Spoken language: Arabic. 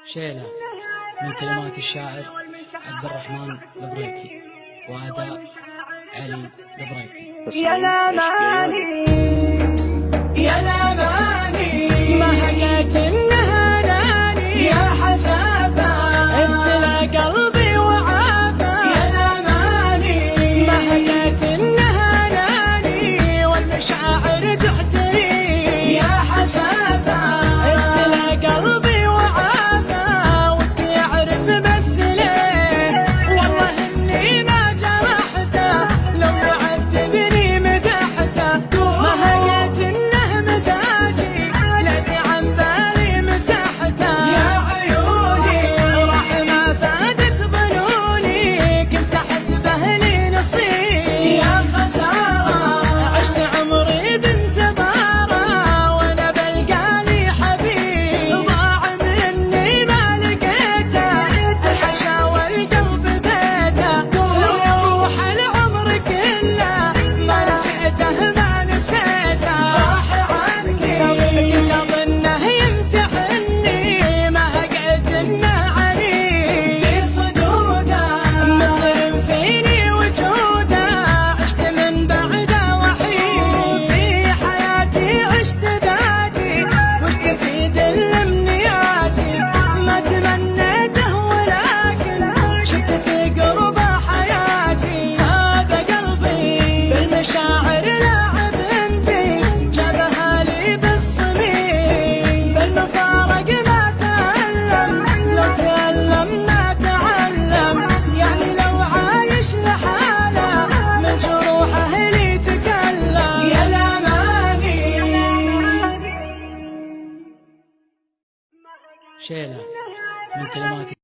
شيلة من كلمات الشاعر عبد الرحمن البريكي وأداء علي البريكي. يا الأماني يا الأماني ما هقيت إنها ناني يا حسافة ابتلى قلبي وعافى يا الأماني ما هقيت إنها ناني والمشاعر تعتري يا حسافة ابتلى قلبي وعافى ودي أعرف بس ليه والله إني ما جرحته لو عذبني مدحته ما هقيت إنه مزاجي الذي عن بالي مسحته يا عيوني راح ما فادت ظنوني كنت أحسبه لي نصيب يا خسارة عشت عمري بانتظاره وأنا بلقى لي حبيب ضاع مني ما لقيته الحشا والقلب بيته لو يروح العمر كله ما نسيته ما نسيته راح عني كنت أظنه يمتحني ما هقيت إنه عنيد في صدوده مثل فيني وجوده عشت من بعده وحيد في حياتي عشت ذاتي وش تفيد الأمنياتي ما تمنيته ولكن شفت في قربه حياتي هذا قلبي بالمشاعر لاعب بي جابها لي بالصميم بالمفارق ما تألم لو تألم ما تعلم يعني لو عايش لحاله من جروحه لي تكلم يا الأماني شيلة من كلمات